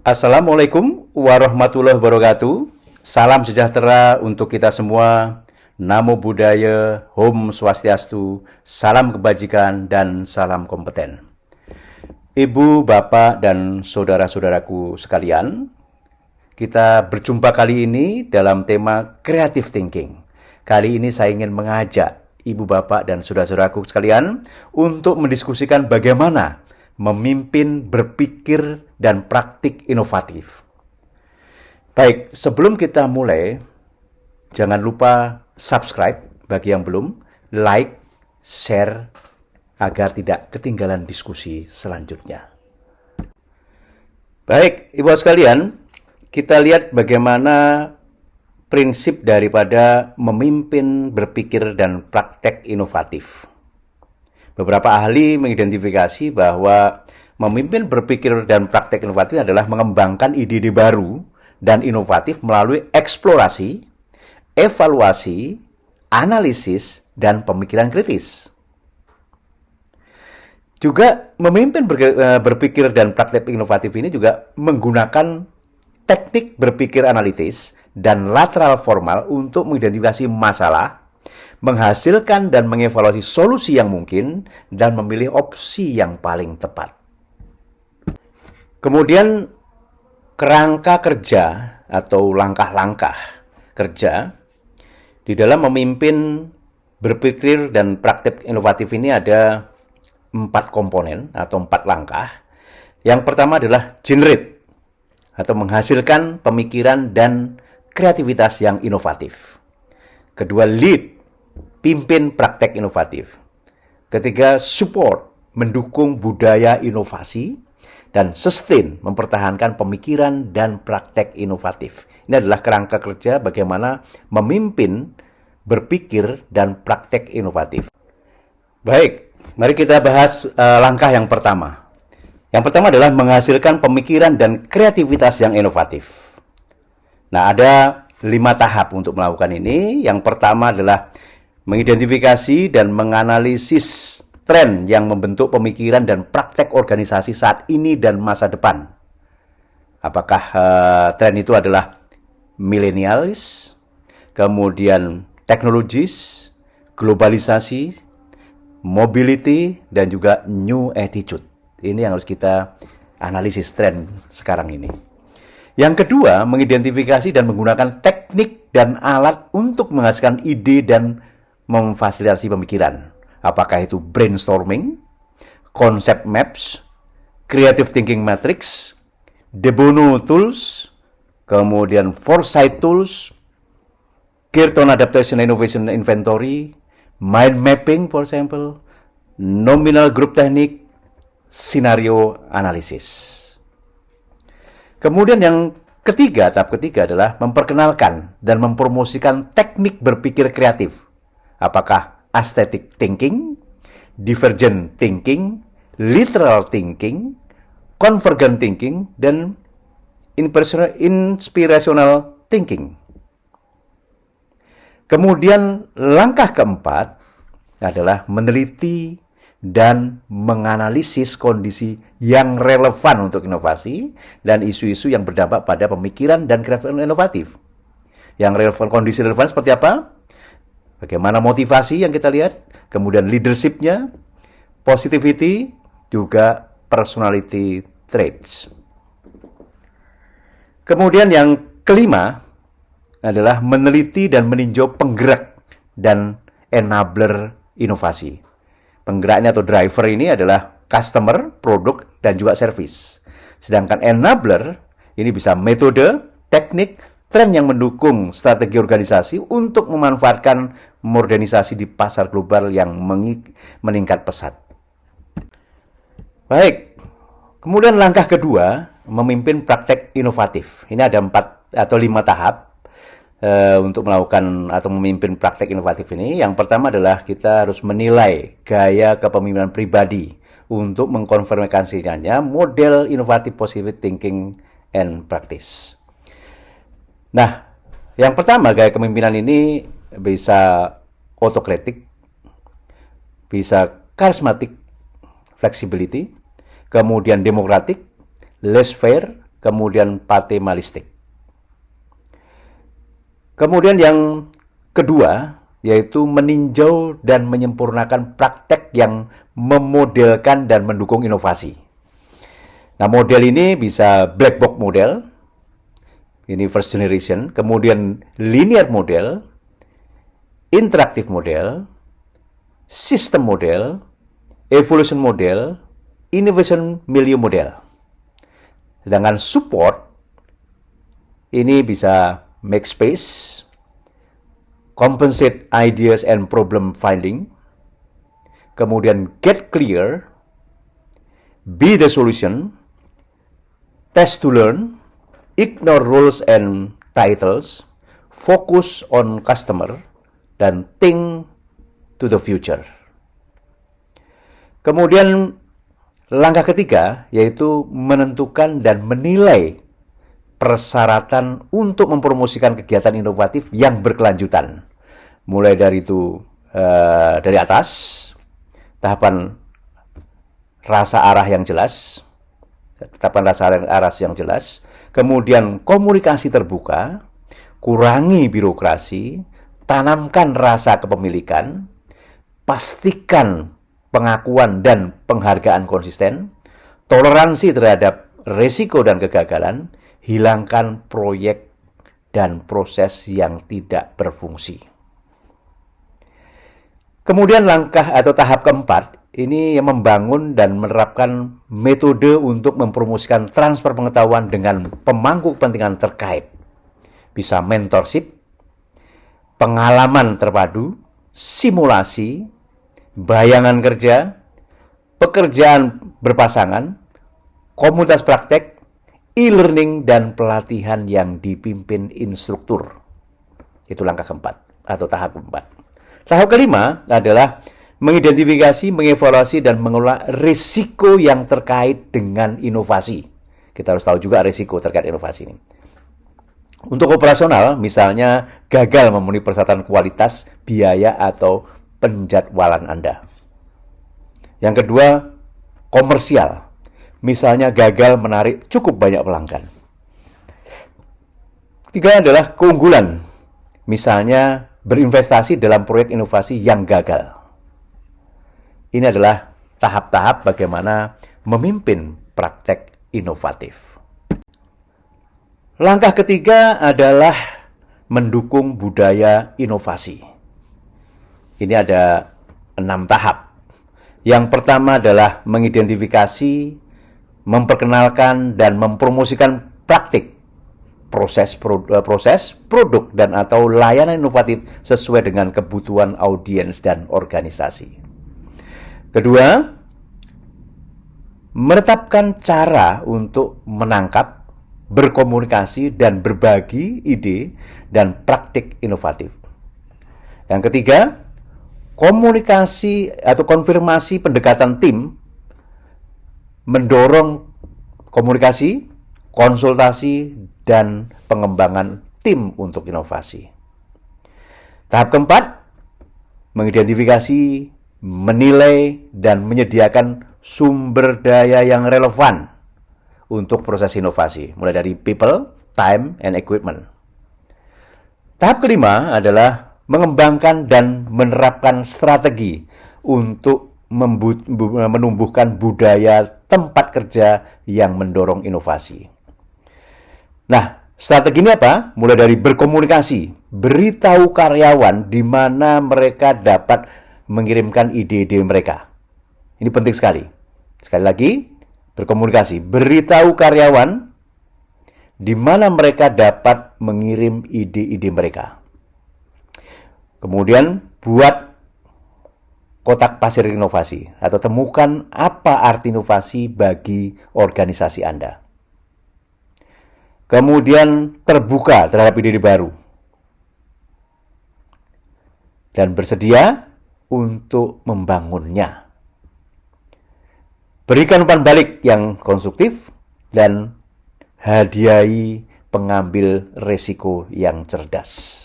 Assalamualaikum warahmatullahi wabarakatuh. Salam sejahtera untuk kita semua. Namo Buddhaya, Om Swastiastu, salam kebajikan dan salam kompeten. Ibu, bapak, dan saudara-saudaraku sekalian, kita berjumpa kali ini dalam tema Creative Thinking. Kali ini saya ingin mengajak ibu, bapak, dan saudara-saudaraku sekalian untuk mendiskusikan bagaimana memimpin, berpikir, dan praktik inovatif. Baik, sebelum kita mulai, jangan lupa subscribe bagi yang belum, like, share, agar tidak ketinggalan diskusi selanjutnya. Baik, ibu sekalian, kita lihat bagaimana prinsip daripada memimpin, berpikir, dan praktek inovatif. Beberapa ahli mengidentifikasi bahwa memimpin, berpikir, dan praktek inovatif adalah mengembangkan ide-ide baru dan inovatif melalui eksplorasi, evaluasi, analisis, dan pemikiran kritis. Juga memimpin, berpikir, dan praktek inovatif ini juga menggunakan teknik berpikir analitis dan lateral formal untuk mengidentifikasi masalah, menghasilkan dan mengevaluasi solusi yang mungkin, dan memilih opsi yang paling tepat. Kemudian, kerangka kerja atau langkah-langkah kerja di dalam memimpin, berpikir, dan praktik inovatif ini ada 4 komponen atau 4 langkah. Yang pertama adalah generate atau menghasilkan pemikiran dan kreativitas yang inovatif. Kedua, lead, pimpin praktek inovatif. Ketiga, support, mendukung budaya inovasi. Dan sustain, mempertahankan pemikiran dan praktek inovatif. Ini adalah kerangka kerja bagaimana memimpin, berpikir, dan praktek inovatif. Baik, mari kita bahas langkah yang pertama. Yang pertama adalah menghasilkan pemikiran dan kreativitas yang inovatif. Nah, ada 5 tahap untuk melakukan ini. Yang pertama adalah mengidentifikasi dan menganalisis tren yang membentuk pemikiran dan praktek organisasi saat ini dan masa depan. Apakah tren itu adalah millennials, kemudian teknologis, globalisasi, mobility, dan juga new attitude. Ini yang harus kita analisis tren sekarang ini. Yang kedua, mengidentifikasi dan menggunakan teknik dan alat untuk menghasilkan ide dan memfasilitasi pemikiran. Apakah itu brainstorming, concept maps, creative thinking matrix, De Bono tools, kemudian foresight tools, Girton adaptation innovation inventory, mind mapping for example, nominal group technique, scenario analysis. Kemudian yang ketiga, tahap ketiga adalah memperkenalkan dan mempromosikan teknik berpikir kreatif. Apakah aesthetic thinking, divergent thinking, literal thinking, convergent thinking, dan inspirational thinking. Kemudian langkah keempat adalah meneliti dan menganalisis kondisi yang relevan untuk inovasi dan isu-isu yang berdampak pada pemikiran dan kreativitas inovatif. Yang relevan, kondisi relevan seperti apa? Bagaimana motivasi yang kita lihat, kemudian leadership-nya, positivity, juga personality traits. Kemudian yang kelima adalah meneliti dan meninjau penggerak dan enabler inovasi. Penggeraknya atau driver ini adalah customer, produk, dan juga service. Sedangkan enabler ini bisa metode, teknik, tren yang mendukung strategi organisasi untuk memanfaatkan modernisasi di pasar global yang meningkat pesat. Baik, kemudian langkah kedua, memimpin praktek inovatif. Ini ada 4 atau 5 tahap untuk melakukan atau memimpin praktek inovatif ini. Yang pertama adalah kita harus menilai gaya kepemimpinan pribadi untuk mengkonfirmasikannya model inovatif positive thinking and practice. Nah, yang pertama gaya kepemimpinan ini bisa autokratik, bisa charismatic, flexibility, kemudian demokratik, laissez-faire, kemudian paternalistik. Kemudian yang kedua, yaitu meninjau dan menyempurnakan praktek yang memodelkan dan mendukung inovasi. Nah, model ini bisa black box model, ini first generation, kemudian linear model, interaktif model, system model, evolution model, innovation milieu model. Sedangkan support ini bisa make space, compensate ideas and problem finding, kemudian get clear, be the solution, test to learn, ignore rules and titles, focus on customer, dan think to the future. Kemudian langkah ketiga yaitu menentukan dan menilai persyaratan untuk mempromosikan kegiatan inovatif yang berkelanjutan. Mulai dari itu dari atas, tahapan rasa arah yang jelas, kemudian komunikasi terbuka, kurangi birokrasi, tanamkan rasa kepemilikan, pastikan pengakuan dan penghargaan konsisten, toleransi terhadap risiko dan kegagalan, hilangkan proyek dan proses yang tidak berfungsi. Kemudian langkah atau tahap keempat, ini yang membangun dan menerapkan metode untuk mempromosikan transfer pengetahuan dengan pemangku kepentingan terkait. Bisa mentorship, pengalaman terpadu, simulasi, bayangan kerja, pekerjaan berpasangan, komunitas praktek, e-learning, dan pelatihan yang dipimpin instruktur. Itu langkah keempat atau tahap keempat. Tahap kelima adalah mengidentifikasi, mengevaluasi, dan mengelola risiko yang terkait dengan inovasi. Kita harus tahu juga risiko terkait inovasi ini. Untuk operasional, misalnya gagal memenuhi persyaratan kualitas, biaya, atau penjadwalan Anda. Yang kedua, komersial. Misalnya gagal menarik cukup banyak pelanggan. Ketiga adalah keunggulan. Misalnya berinvestasi dalam proyek inovasi yang gagal. Ini adalah tahap-tahap bagaimana memimpin praktek inovatif. Langkah ketiga adalah mendukung budaya inovasi. Ini ada 6 tahap. Yang pertama adalah mengidentifikasi, memperkenalkan, dan mempromosikan praktik, proses, produk, dan atau layanan inovatif sesuai dengan kebutuhan audiens dan organisasi. Kedua, menetapkan cara untuk menangkap, berkomunikasi, dan berbagi ide dan praktik inovatif. Yang ketiga, komunikasi atau konfirmasi pendekatan tim, mendorong komunikasi, konsultasi, dan pengembangan tim untuk inovasi. Tahap keempat, mengidentifikasi, menilai, dan menyediakan sumber daya yang relevan untuk proses inovasi, mulai dari people, time, and equipment. Tahap kelima adalah mengembangkan dan menerapkan strategi untuk menumbuhkan budaya tempat kerja yang mendorong inovasi. Nah, strategi ini apa? Mulai dari berkomunikasi, beritahu karyawan di mana mereka dapat mengirimkan ide-ide mereka. Ini penting sekali. Sekali lagi, berkomunikasi, beritahu karyawan di mana mereka dapat mengirim ide-ide mereka. Kemudian, buat kotak pasir inovasi atau temukan apa arti inovasi bagi organisasi Anda. Kemudian terbuka terhadap ide baru dan bersedia untuk membangunnya. Berikan umpan balik yang konstruktif dan hadiahi pengambil resiko yang cerdas.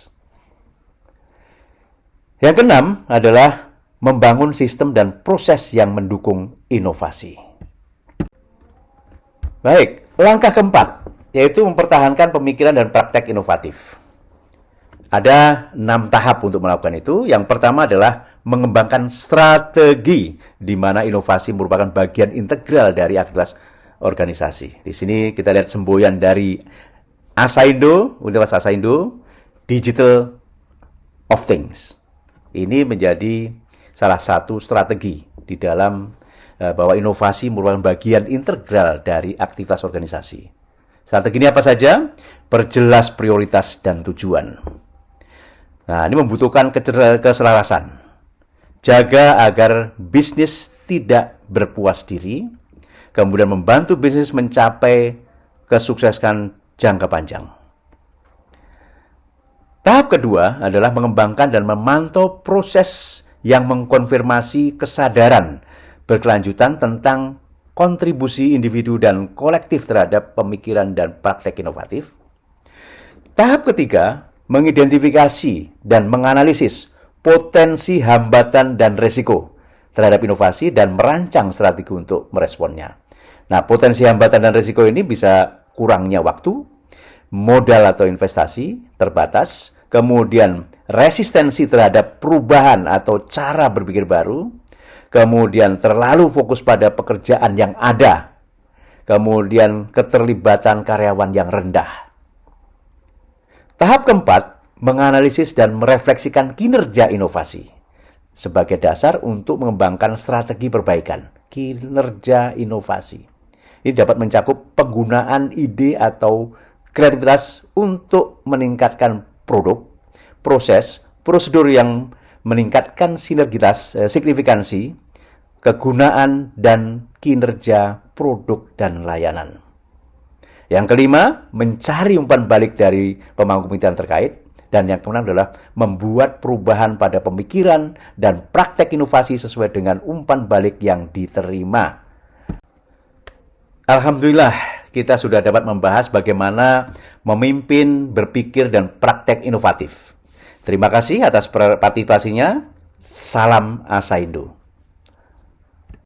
Yang keenam adalah membangun sistem dan proses yang mendukung inovasi. Baik, langkah keempat yaitu mempertahankan pemikiran dan praktek inovatif. Ada 6 tahap untuk melakukan itu. Yang pertama adalah mengembangkan strategi, di mana inovasi merupakan bagian integral dari aktivitas organisasi. Di sini kita lihat semboyan dari Asaindo, Universitas Asaindo, Digital of Things. Ini menjadi salah satu strategi di dalam bahwa inovasi merupakan bagian integral dari aktivitas organisasi. Strategi ini apa saja? Perjelas prioritas dan tujuan. Nah, ini membutuhkan keselarasan. Jaga agar bisnis tidak berpuas diri, kemudian membantu bisnis mencapai kesuksesan jangka panjang. Tahap kedua adalah mengembangkan dan memantau proses yang mengkonfirmasi kesadaran berkelanjutan tentang kontribusi individu dan kolektif terhadap pemikiran dan praktek inovatif. Tahap ketiga, mengidentifikasi dan menganalisis potensi hambatan dan risiko terhadap inovasi dan merancang strategi untuk meresponnya. Nah, potensi hambatan dan risiko ini bisa kurangnya waktu, modal atau investasi terbatas, kemudian resistensi terhadap perubahan atau cara berpikir baru, kemudian terlalu fokus pada pekerjaan yang ada, kemudian keterlibatan karyawan yang rendah. Tahap keempat, menganalisis dan merefleksikan kinerja inovasi sebagai dasar untuk mengembangkan strategi perbaikan. Kinerja inovasi ini dapat mencakup penggunaan ide atau kreativitas untuk meningkatkan produk, proses, prosedur yang meningkatkan sinergitas, signifikansi, kegunaan, dan kinerja produk dan layanan. Yang kelima, mencari umpan balik dari pemangku kepentingan terkait. Dan yang keenam adalah membuat perubahan pada pemikiran dan praktek inovasi sesuai dengan umpan balik yang diterima. Alhamdulillah, kita sudah dapat membahas bagaimana memimpin, berpikir, dan praktek inovatif. Terima kasih atas partisipasinya. Salam Asaindo.